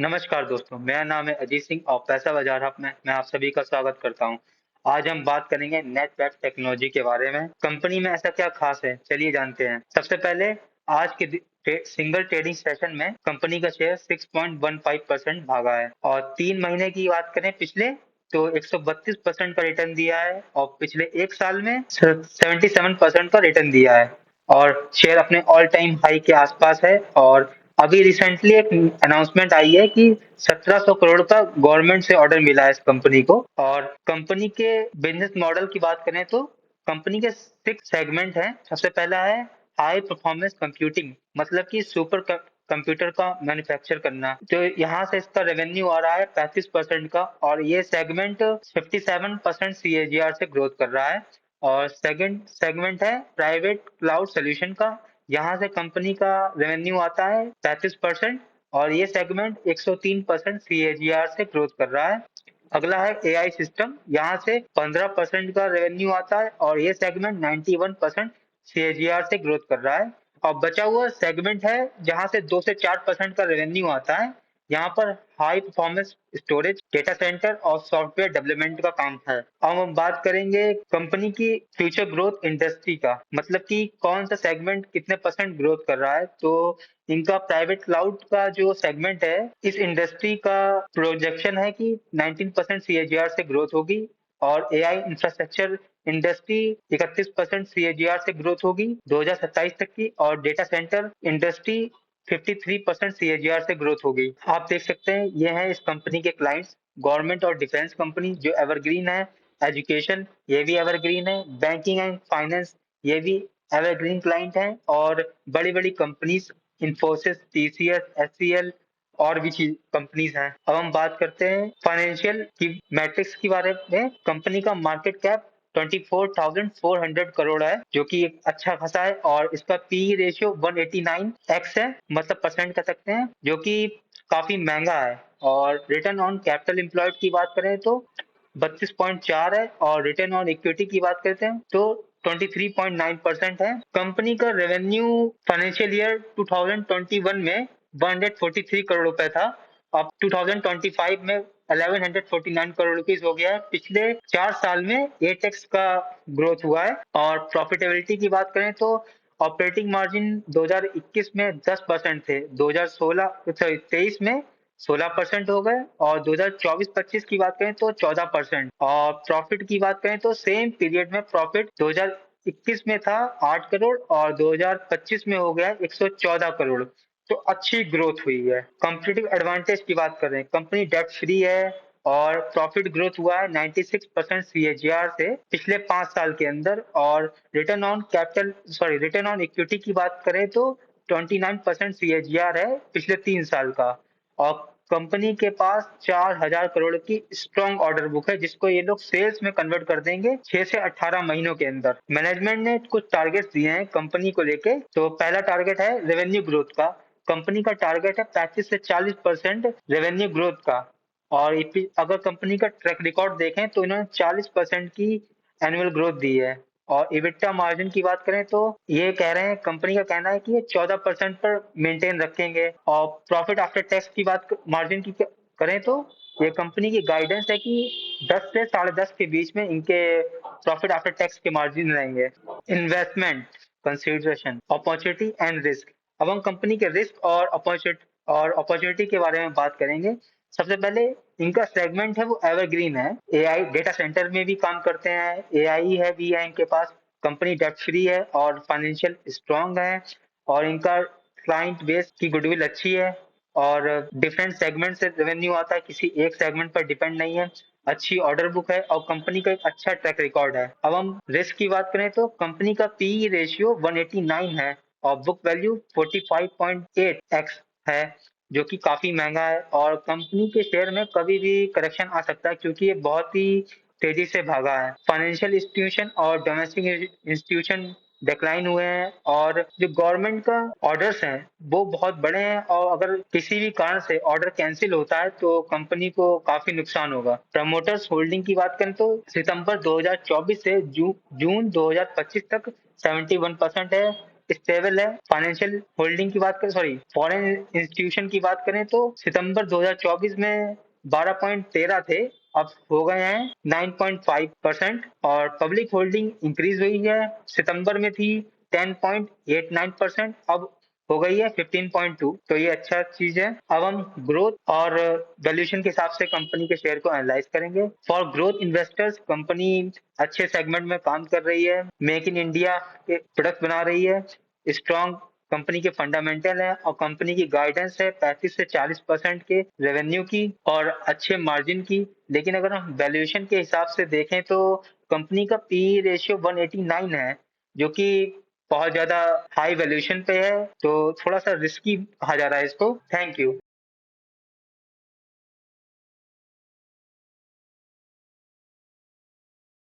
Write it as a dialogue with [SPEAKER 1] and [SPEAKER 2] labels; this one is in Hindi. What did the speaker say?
[SPEAKER 1] नमस्कार दोस्तों, मेरा नाम है अजीत सिंह और पैसा बाजार हब में मैं आप सभी का स्वागत करता हूं। आज हम बात करेंगे नेटवर्क टेक्नोलॉजी के बारे में। कंपनी में ऐसा क्या खास है, चलिए जानते हैं। सबसे पहले आज के सिंगल ट्रेडिंग सेशन में कंपनी का शेयर 6.15% भागा है और 3 महीने की बात करें पिछले तो 132% का रिटर्न दिया है और पिछले एक साल में 77% का रिटर्न दिया है और शेयर अपने ऑल टाइम हाई के आसपास है। और अभी रिसेंटली एक अनाउंसमेंट आई है कि 1700 करोड़ का गवर्नमेंट से ऑर्डर मिला है इस कंपनी को। और कंपनी के बिजनेस मॉडल की बात करें तो कंपनी के 6 सेगमेंट हैं। सबसे पहला है हाई परफॉर्मेंस कंप्यूटिंग, मतलब कि सुपर कंप्यूटर का मैन्युफैक्चर करना। तो यहाँ से इसका रेवेन्यू आ रहा है 35% का और ये सेगमेंट 57% CAGR से ग्रोथ कर रहा है। और सेकंड सेगमेंट है प्राइवेट क्लाउड सोल्यूशन का। यहाँ से कंपनी का रेवेन्यू आता है 35% और ये सेगमेंट 103% CAGR से ग्रोथ कर रहा है। अगला है AI सिस्टम, यहाँ से 15% का रेवेन्यू आता है और ये सेगमेंट 91% CAGR से ग्रोथ कर रहा है। और बचा हुआ सेगमेंट है जहाँ से 2 से 4% का रेवेन्यू आता है। यहाँ पर high performance storage, data centre और सॉफ्टवेयर डेवलपमेंट का काम है। अब हम बात करेंगे कंपनी की फ्यूचर ग्रोथ इंडस्ट्री का, मतलब कि कौन सा सेगमेंट कितने परसेंट ग्रोथ कर रहा है। तो इनका प्राइवेट क्लाउड का जो सेगमेंट है, इस इंडस्ट्री का प्रोजेक्शन है कि 19% CAGR से ग्रोथ होगी और AI इंफ्रास्ट्रक्चर इंडस्ट्री 31% CAGR से ग्रोथ होगी 2027 तक की और डेटा सेंटर इंडस्ट्री 53% CAGR से ग्रोथ होगी। आप देख सकते हैं ये है इस कंपनी के क्लाइंट्स। गवर्नमेंट और डिफेंस कंपनी जो एवरग्रीन है, एजुकेशन ये भी एवरग्रीन है, बैंकिंग एंड फाइनेंस ये भी एवरग्रीन क्लाइंट है और बड़ी बड़ी कंपनीज इंफोसिस, TCS, HCL और भी चीज कंपनीज हैं। अब हम बात करते हैं फाइनेंशियल की मैट्रिक्स के बारे में। कंपनी का मार्केट कैप 24,400 करोड़ है, जो कि एक अच्छा खासा है और इसका PE रेशियो 189x है, मतलब परसेंट कह सकते हैं, जो कि काफी महंगा है। और रिटर्न ऑन कैपिटल एम्प्लॉयड की बात करें तो 32.4 है और रिटर्न ऑन इक्विटी की बात करते हैं तो 23.9% है। कंपनी का रेवेन्यू फाइनेंशियल ईयर 2021 में 143 करोड़ रुपए था। अब 2025 में 1149 करोड़ रुपीस हो गया है। पिछले 4 साल में 8x का ग्रोथ हुआ है। और प्रॉफिटेबिलिटी की बात करें तो ऑपरेटिंग मार्जिन 2021 में 10% थे, 2023 में 16% हो गए और 2024-25 की बात करें तो 14%। और प्रॉफिट की बात करें तो सेम पीरियड में प्रॉफिट 2021 में था 8 करोड़ और 2025 में हो गया 114 करोड़। तो अच्छी ग्रोथ हुई है। कॉम्पिटिटिव एडवांटेज की बात करें, कंपनी डेट फ्री है और प्रॉफिट ग्रोथ हुआ है 96% CAGR से पिछले 5 साल के अंदर। और रिटर्न ऑन इक्विटी की बात करें तो 29% CAGR है पिछले 3 साल का। और कंपनी के पास 4,000 करोड़ की स्ट्रॉन्ग ऑर्डर बुक है, जिसको ये लोग सेल्स में कन्वर्ट कर देंगे 6 से 18 महीनों के अंदर। मैनेजमेंट ने कुछ टारगेट्स दिए हैं कंपनी को लेके। तो पहला टारगेट है रेवेन्यू ग्रोथ का। कंपनी का टारगेट है 35 से 40% रेवेन्यू ग्रोथ का। और अगर कंपनी का ट्रैक रिकॉर्ड देखें तो इन्होंने 40% की एनुअल ग्रोथ दी है। और इबिटा मार्जिन की बात करें तो ये कह रहे हैं, कंपनी का कहना है कि ये 14% पर मेंटेन रखेंगे। और प्रॉफिट आफ्टर टैक्स की बात मार्जिन की करें तो ये कंपनी की गाइडेंस है कि 10 से 10.5 के बीच में इनके प्रॉफिट आफ्टर टैक्स के मार्जिन रहेंगे। Investment consideration, opportunity and risk. अब हम कंपनी के रिस्क और अपॉर्चुनिटी के बारे में बात करेंगे। सबसे पहले इनका सेगमेंट है वो एवरग्रीन है। AI डेटा सेंटर में भी काम करते हैं, AI है भी है इनके पास। कंपनी डेट फ्री है और फाइनेंशियल स्ट्रांग है और इनका क्लाइंट बेस की गुडविल अच्छी है और डिफरेंट सेगमेंट से रेवेन्यू आता है, किसी एक सेगमेंट पर डिपेंड नहीं है। अच्छी ऑर्डर बुक है और कंपनी का एक अच्छा ट्रैक रिकॉर्ड है। अब हम रिस्क की बात करें तो कंपनी का PE रेशियो 189 है और बुक वैल्यू 45.8x है, जो कि काफी महंगा है। और कंपनी के शेयर में कभी भी करेक्शन आ सकता है क्योंकि ये बहुत ही तेजी से भागा है। फाइनेंशियल इंस्टीट्यूशन और डोमेस्टिक इंस्टीट्यूशन डिक्लाइन हुए हैं और जो गवर्नमेंट का ऑर्डर्स हैं वो बहुत बड़े हैं और अगर किसी भी कारण से ऑर्डर कैंसिल होता है तो कंपनी को काफी नुकसान होगा। प्रमोटर्स होल्डिंग की बात करें तो सितंबर 2024 से जून 2025 तक 71% है। स्टेबल है। फाइनेंशियल होल्डिंग की बात करें, सॉरी फॉरेन इंस्टीट्यूशन की बात करें तो सितंबर 2024 में 12.13 थे, अब हो गए हैं 9.5%। और पब्लिक होल्डिंग इंक्रीज हुई है, सितंबर में थी 10.89%, अब हो गई है 15.2। तो ये अच्छा चीज है। अब हम ग्रोथ और वैल्यूएशन के हिसाब से कंपनी के शेयर को एनालाइज करेंगे। फॉर ग्रोथ इन्वेस्टर्स कंपनी अच्छे सेगमेंट में काम कर रही है, मेक इन इंडिया के प्रोडक्ट बना रही है, स्ट्रॉन्ग कंपनी के फंडामेंटल है और कंपनी की गाइडेंस है 35 से 40% के रेवेन्यू की और अच्छे मार्जिन की। लेकिन अगर हम वैल्यूएशन के हिसाब से देखें तो कंपनी का पी रेशियो 189 है, जो कि बहुत ज्यादा हाई वैल्यूएशन पे है, तो थोड़ा सा रिस्की कहा जा रहा है इसको। Thank you.